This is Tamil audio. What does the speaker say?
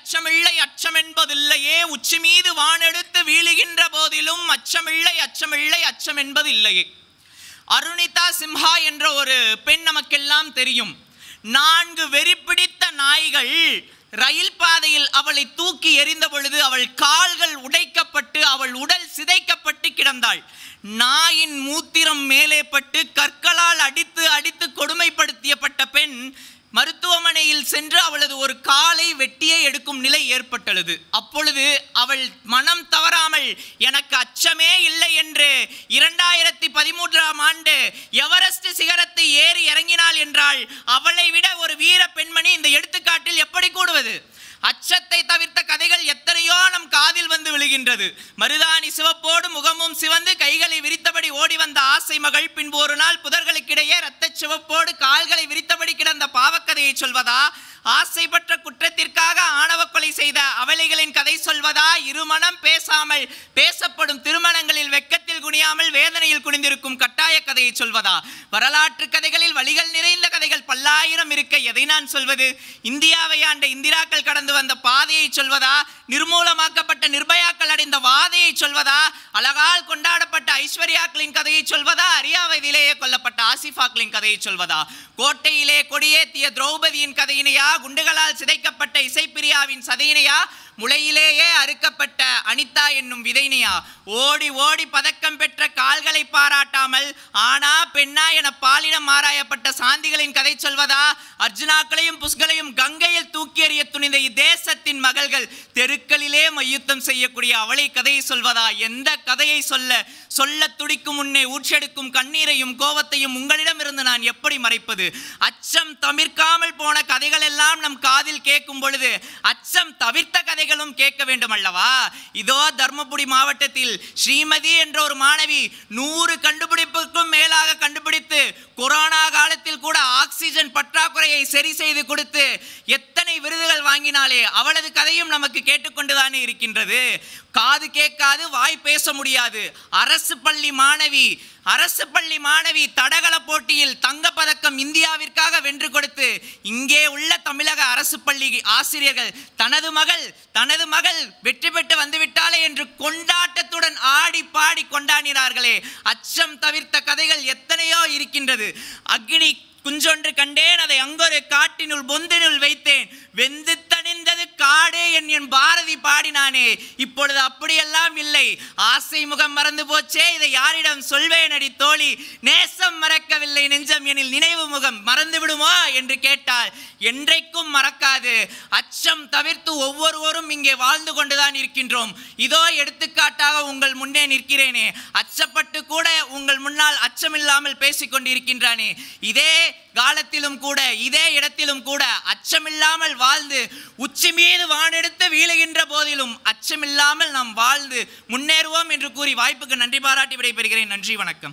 அச்சமில்லை அச்சமென்பதில்லையே, உச்சி மீது வானெடுத்து வீழுகின்ற போதிலும் அச்சமில்லை அச்சமில்லை அச்சம் என்பதில்லையே. அருணிதா சிம்ஹா என்ற ஒரு பெண் நமக்கெல்லாம் தெரியும். 4 வெறிப்பிடித்த நாய்கள் ரயில் பாதையில் அவளை தூக்கி எறிந்த பொழுது அவள் கால்கள் உடைக்கப்பட்டு அவள் உடல் சிதைக்கப்பட்டு கிடந்தாள். நாயின் மூத்திரம் மேலே பட்டு கற்களால் அடித்து அடித்து கொடுமைப்படுத்தியப்பட்ட பெண் மருத்துவமனையில் சென்று அவளது ஒரு காலை வெட்டியே எடுக்கும் நிலை ஏற்பட்டது. அப்பொழுது அவள் மனம் தவறாமல் எனக்கு அச்சமே இல்லை என்று 2013ஆம் ஆண்டு எவரெஸ்ட் சிகரத்தை ஏறி இறங்கினாள் என்றால் அவளை விட ஒரு வீர பெண்மணி இந்த எடுத்துக்காட்டில் எப்படி கூடுவது? அச்சத்தை தவிர்த்த கதைகள் எத்தனையோ நம் காதில் வந்து விழுகின்றது. மருதாணி சிவப்போடு முகமும் சிவந்து கைகளை விரித்தபடி ஓடி வந்த ஆசை மகள் பின்பு ஒரு நாள் புதர்களுக்கிடையே இரத்த சிவப்போடு கால்களை விரித்தபடி கிடந்த பாவக்கதையை சொல்வதா? ஆசைப்பட்ட குற்றத்திற்காக ஆணவ கொலை செய்த அவளைகளின் கதை சொல்வதா? இருமனம் பேசாமல் பேசப்படும் திருமணங்களில் வெக்கத்தில் குனியாமல் வேதனையில் குனிந்திருக்கும் கட்டாய கதையை சொல்வதா? வரலாற்று கதைகளில் வழிகள் நிறைந்த கதைகள் பல்லாயிரம் இருக்க எதை நான் சொல்வது? இந்தியாவை ஆண்ட இந்திராக்கள் கடந்து வந்த பாதையை சொல்வதா? நிர்மூலமாக்கப்பட்ட நிர்பயாக்கள் அடைந்த வாதையை சொல்வதா? அழகால் கொண்டாடப்பட்ட ஐஸ்வர்யாக்களின் கதையை சொல்வதா? அரியா வயதிலேயே கொல்லப்பட்ட ஆசிஃபாக்களின் கதையை சொல்வதா? கோட்டையிலே கொடியேற்றிய திரௌபதியின் கதையினையா? குண்டுகளால் சிதைக்கப்பட்ட இசைப்பிரியாவின் சதையினையா? முளையிலேயே அறுக்கப்பட்ட அனிதா என்னும் விதைனையா? ஓடி ஓடி பதக்கம் பெற்ற கால்களை பாராட்டாமல் ஆனா பெண்ணா என பாலினம் ஆராயப்பட்ட சாந்திகளின் கதை சொல்வதா? அர்ஜுனாக்களையும் புஷ்களையும் கங்கையில் தூக்கி எறிய துணிந்த தேசத்தின் மகள்கள் தெருக்களிலே மையுத்தம் செய்யக்கூடிய அவளை கதையை சொல்வதா? எந்த கதையை சொல்ல துடிக்கும் முன்னே ஊற்றெடுக்கும் கண்ணீரையும் கோபத்தையும் உங்களிடமிருந்து நான் எப்படி மறைப்பது? அச்சம் தவிர்க்காமல் போன கதைகள் எல்லாம் நம் காதில் கேட்கும் பொழுது அச்சம் தவிர்த்த கதைகளும் கேட்க வேண்டும் அல்லவா? இதோ தர்மபுரி மாவட்டத்தில் ஸ்ரீமதி என்ற ஒரு மாணவி 100 கண்டுபிடிப்புக்கும் மேலாக கண்டுபிடித்து கொரோனா காலத்தில் கூட ஆக்சிஜன் பற்றாக்குறையை சரி செய்து கொடுத்து எத்தனை விருதுகள் வாங்கினாலே அவளது கதையும் நமக்கு கேட்டுக்கொண்டுதானே இருக்கின்றது. காது கேட்காது வாய் பேச முடியாது. அரசு பள்ளி மாணவி தடகள போட்டியில் தங்கப்பதக்கம் இந்தியாவிற்காக வென்று கொடுத்து இங்கே உள்ள தமிழக அரசு பள்ளி ஆசிரியர்கள் தனது மகள் வெற்றி பெற்று வந்துவிட்டாலே என்று கொண்டாட்டத்துடன் ஆடி பாடி கொண்டாடினார்களே. அச்சம் தவிர்த்த கதைகள் எத்தனையோ இருக்கின்றது. அக்னி குஞ்சொன்று கண்டேன், அதை அங்கொரு காட்டினுள் பொந்தினுள் வைத்தேன், வெந்து தணிந்தது காடே என் பாரதி பாடினானே. இப்பொழுது அப்படியெல்லாம் இல்லை. ஆசை முகம் மறந்து போச்சே, இதை யாரிடம் சொல்வேன் அடி தோழி? நேசம் மறக்கவில்லை நெஞ்சம் எனில் நினைவு முகம் மறந்து விடுமோ என்று கேட்டால் என்றைக்கும் மறக்காது. அச்சம் தவிர்த்து ஒவ்வொருவரும் இங்கே வாழ்ந்து கொண்டுதான் இருக்கின்றோம். இதோ எடுத்துக்காட்டாக உங்கள் முன்னே நிற்கிறேனே, அச்சப்பட்டு கூட உங்கள் முன்னால் அச்சமில்லாமல் பேசிக்கொண்டு இருக்கின்றானே. இதே காலத்திலும் கூட இதே இடத்திலும் கூட அச்சமில்லாமல் வாழ்ந்து உச்சி மீது வானெடுத்து வீழுகின்ற போதிலும் அச்சமில்லாமல் நாம் வாழ்ந்து முன்னேறுவோம் என்று கூறி வாய்ப்புக்கு நன்றி பாராட்டி விடைபெறுகிறேன். நன்றி, வணக்கம்.